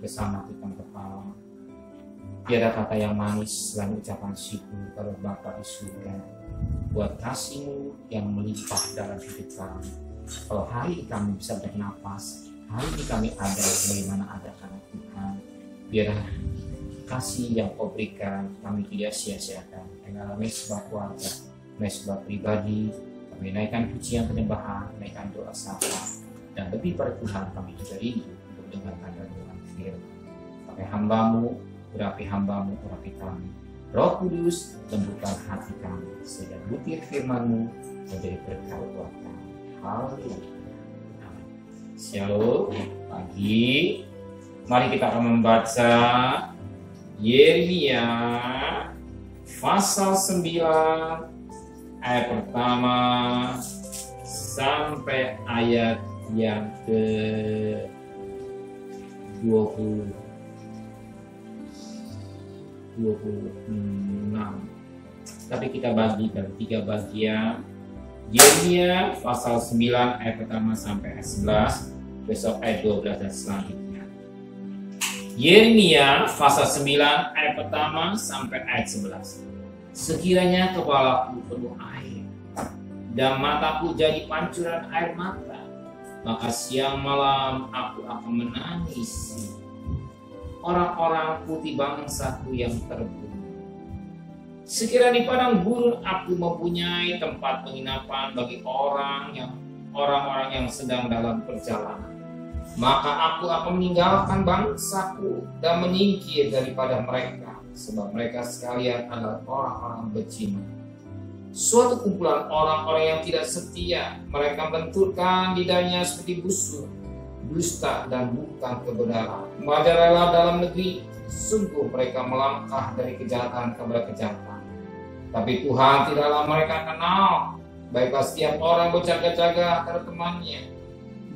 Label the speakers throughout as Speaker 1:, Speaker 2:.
Speaker 1: bersama tukang kepala. Tiada kata yang manis selain ucapan syukur pada Bapa di surga buat kasih-Mu yang melimpah dalam hidup kami. Kalau hari ini kami bisa bernapas, hari ini kami ada bagaimana ada karena Tuhan. Biarlah kasih yang Kau berikan kami tidak sia-siakan. Dengan mesbah keluarga, mesbah pribadi, kami naikkan pujian penyembahan, naikkan doa sapa, dan lebih pada Tuhan kami juga rindu untuk dengarkan dan Tuhan firman. Pakai hamba-Mu, urapi hamba-Mu, urapi kami. Roh Kudus, lembutkan hati kami, sehingga butir firman-Mu menjadi berkat buat kami. Haleluya. Amin. Shalom. Pagi. Mari kita akan membaca Yeremia pasal 9 ayat pertama sampai ayat yang ke 26. Tapi kita bagi dalam 3 bagian. Yeremia pasal 9 ayat pertama sampai ayat 11, besok ayat 12 dan selanjutnya. Yeremia pasal 9 ayat pertama sampai ayat 11. Sekiranya kepalaku penuh air dan mataku jadi pancuran air mata, maka siang malam aku akan menangisi orang-orang putih bangsaku yang terbunuh. Sekiranya di padang gurun aku mempunyai tempat penginapan bagi orang-orang yang sedang dalam perjalanan, maka aku akan meninggalkan bangsaku dan menyingkir daripada mereka, sebab mereka sekalian adalah orang-orang berzina. Suatu kumpulan orang-orang yang tidak setia, mereka benturkan lidahnya seperti busur, dusta dan bukan kebenaran. Merajalela dalam negeri, sungguh mereka melangkah dari kejahatan kepada kejahatan. Tapi Tuhan tidaklah mereka kenal. Baiklah setiap orang berjaga-jaga terhadap temannya,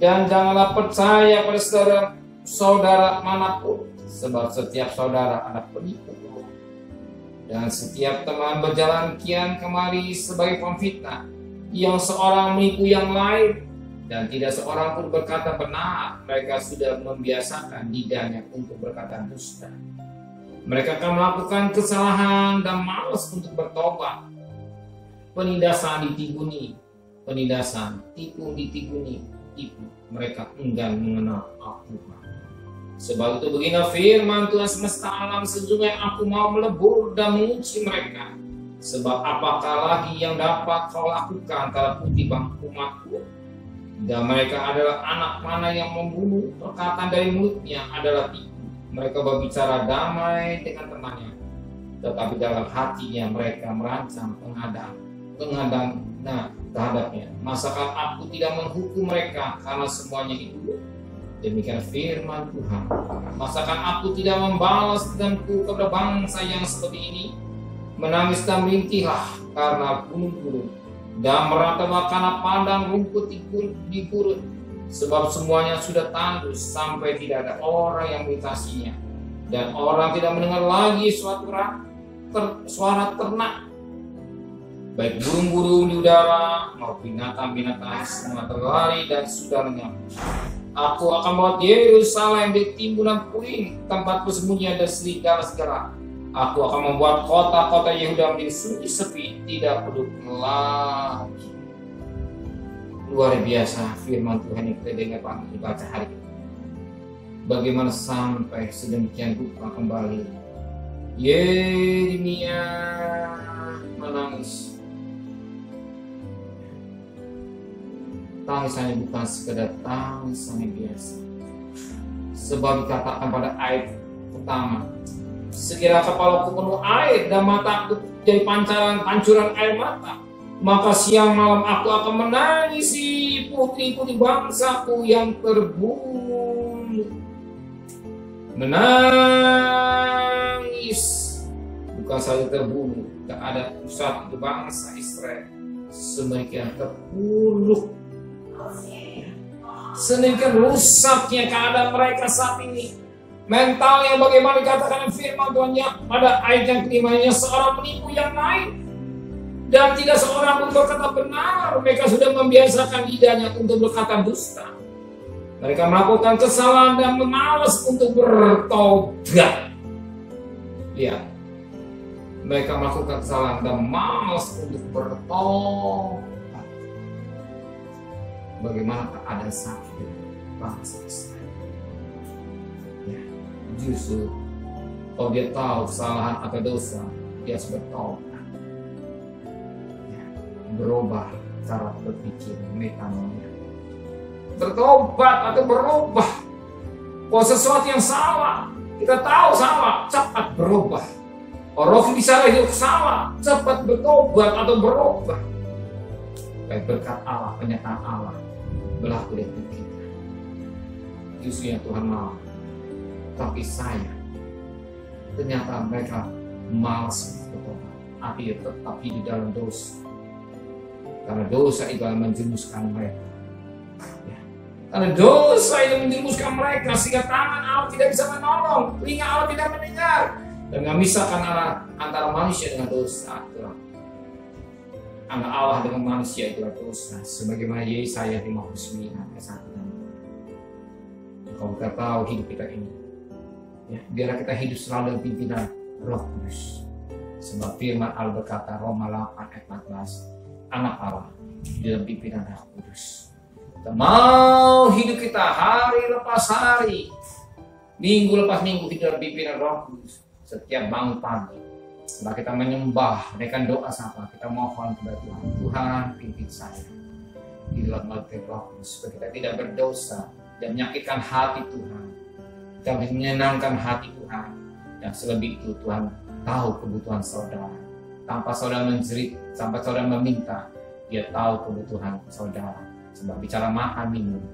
Speaker 1: dan janganlah percaya pada saudara manapun, sebab setiap saudara ada penipu, dan setiap teman berjalan kian kemari sebagai pemfitnah, yang seorang menipu yang lain, dan tidak seorang pun berkata benar. Mereka sudah membiasakan lidahnya untuk berkata dusta. Mereka akan melakukan kesalahan dan malas untuk bertobat. Penindasan ditiguni, penindasan, tipu ditiguni, tipu. Mereka enggan mengenal aku. Sebab itu begini firman Tuhan semesta alam, sejujurnya aku mau melebur dan menguji mereka. Sebab apakah lagi yang dapat kau lakukan terhadap putih umatku? Dan mereka adalah anak mana yang membunuh, perkataan dari mulutnya adalah tipu. Mereka berbicara damai dengan temannya, tetapi dalam hatinya mereka merancang penghadang terhadapnya. Masakan aku tidak menghukum mereka karena semuanya itu? Demikian firman Tuhan. Masakan aku tidak membalas dendamku kepada bangsa yang seperti ini? Menangis dan merintihlah karena gunung-gunung, dan meratakan karena padang rumput di gurun. Sebab semuanya sudah tandus sampai tidak ada orang yang melintasinya, dan orang tidak mendengar lagi suara ternak. Baik burung-burung di udara maupun binatang-binatang semua terlari dan sudah lenyap. Aku akan membuat Yerusalem di timbunan puing, tempat persembunyian dan serigala. Aku akan membuat kota-kota Yehuda menjadi sunyi sepi, tidak penduduk lagi. Luar biasa firman Tuhan yang kita dengar dibaca hari ini. Bagaimana sampai sedemikian rupa kembali Yeremia menangis. Tangisannya bukan sekedar tangisan yang biasa. Sebab dikatakan pada ayat pertama, sekiranya kepalaku penuh air dan mataku jadi pancuran air mata, maka siang malam aku akan menangisi putri-putri bangsaku yang terbunuh. Menangis, bukan saja terbunuh, tak ada pusat di bangsa Israel sedemikian terpuruk, sedemikian rusaknya keadaan mereka saat ini. Mental yang bagaimana dikatakan firman Tuhan pada ayat yang kelimanya, seorang menipu yang lain, dan tidak seorang pun berkata benar. Mereka sudah membiasakan lidahnya untuk berkata dusta. Mereka melakukan kesalahan dan malas untuk bertobat. Lihat, mereka melakukan kesalahan dan malas untuk bertobat. Bagaimana keadaan sakit bangsa Israel? Ya, justru kalau dia tahu kesalahan atau dosa, dia harus bertobat. Ya, berubah cara berpikir, metanoia. Bertobat atau berubah. Kalau sesuatu yang salah, kita tahu salah, cepat berubah. Orang bisa hidup salah, cepat bertobat atau berubah. Baik berkat Allah, penyataan Allah berlaku di hidup kita. Justru yang Tuhan mau. Tapi saya, ternyata mereka malas bertobat. Akhirnya tetap hidup dalam dosa. Karena dosa itu akan menjerumuskan mereka. Ya. Karena dosa itu menjerumuskan mereka sehingga tangan Allah tidak bisa menolong, telinga Allah tidak mendengar, dan memisahkan antara manusia dengan dosa. Antara Allah dengan manusia itu dosa. Sebagaimana Yesaya 59 ayat 1. Kalau kita tahu hidup kita ini, ya, biarlah kita hidup selalu dalam pimpinan Roh Kudus. Sebab firman Allah berkata, Roma 8 ayat 14, anak Allah dalam pimpinan Roh Kudus. Kita mau hidup kita hari lepas hari, minggu lepas minggu hidup dalam pimpinan Roh Kudus. Setiap bangun pagi, setelah kita menyembah, menaikkan doa sama, kita mohon kepada Tuhan, Tuhan pimpin saya di dalam Roh Kudus, supaya kita tidak berdosa dan menyakitkan hati Tuhan, kita menyenangkan hati Tuhan. Dan selebih itu Tuhan tahu kebutuhan saudara. Tanpa saudara menjerit, sampai saudara meminta, dia tahu kebutuhan saudara. Sebab bicara makan minum,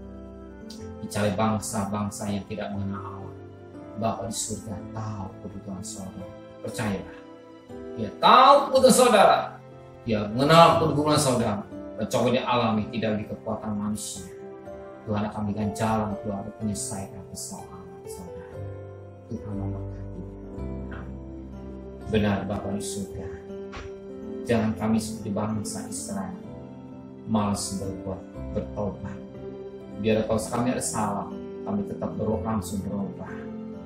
Speaker 1: bicara bangsa-bangsa yang tidak mengenal Allah, Bapa di surga tahu kebutuhan saudara. Percayalah, dia tahu kebutuhan saudara, dia mengenal kebutuhan saudara. Dan coba dia alami tidak di kekuatan manusia. Tuhan akan berikan jalan keluar untuk menyelesaikan kesalahan saudara. Tuhan memberkati. Benar Bapa di surga, jangan kami seperti bangsa Israel malas bertobat. Biar kalau kami ada salah, kami tetap langsung berubah.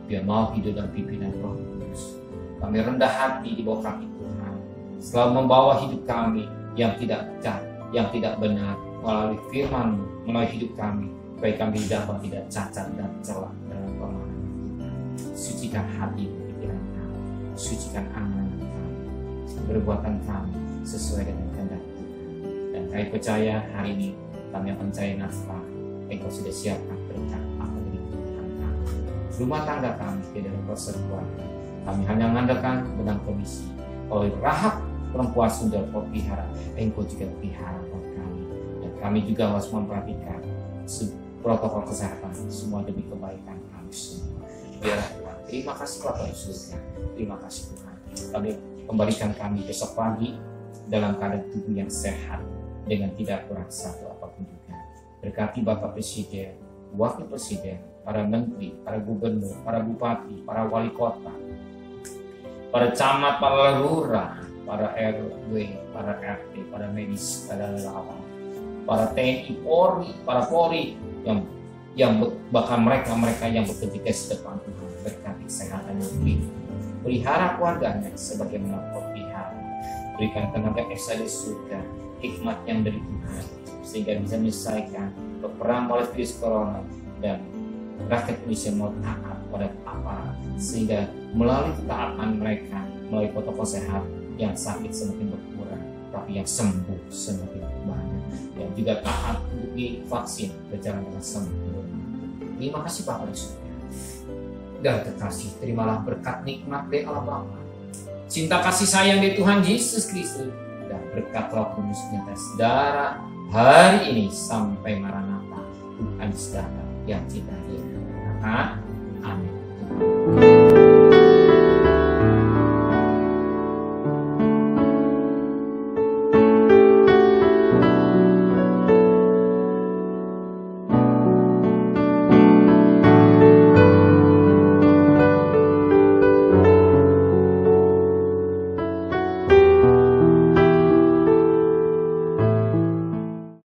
Speaker 1: Biar mau hidup dalam pimpinan Roh Kudus. Kami rendah hati di bawah kaki Tuhan, selalu membawa hidup kami yang tidak benar melalui firman, melalui hidup kami, baik kami dapat tidak cacat dan celah dalam pemahaman kita. Sucikan hati pikiran kami, sucikan angan kami, perbuatan kami sesuai dengan kehendak Tuhan. Dan kami percaya hari ini kami akan mencari nafkah. Engkau sudah siapkan berkat apa dari Tuhan kami. Rumah tangga kami tidak dalam persekutuan. Kami hanya mengandalkan benang komisi. Oleh Rahab perempuan sundal kau pelihara, engkau juga pelihara buat kami. Dan kami juga harus memperhatikan protokol kesehatan semua demi kebaikan kami semua. Biarlah Tuhan. Terima kasih Bapak di surga. Terima kasih Tuhan. Kami kembalikan kami besok pagi dalam keadaan tubuh yang sehat dengan tidak kurang satu apapun juga. Berkati Bapak Presiden, Wakil Presiden, para menteri, para gubernur, para bupati, para wali kota, para camat, para lurah, para RW, para RT, para medis, para relawan, para TNI, Polri, para Polri yang bahkan mereka yang bekerja di depan Tuhan. Berkati kesehatan yang beri, pelihara keluarganya sebagaimana Kau pelihara. Berikan tenaga esa di surga, hikmat yang dari Tuhan, sehingga bisa menyelesaikan peperangan oleh virus corona dan rakyat Indonesia mau taat pada aparat, sehingga melalui ketaatan mereka, melalui protokol sehat, yang sakit semakin berkurang, tapi yang sembuh semakin banyak, dan juga taat untuk divaksin berjalan dengan sempurna. Terima kasih Bapak di surga. Dan kekasih, terimalah berkat nikmat dari Allah Bapa, cinta kasih sayang dari Tuhan Yesus Kristus, dan berkat Roh Kudus nyata saudara hari ini sampai Maranatha, Tuhan saudara yang cinta dia. Amin.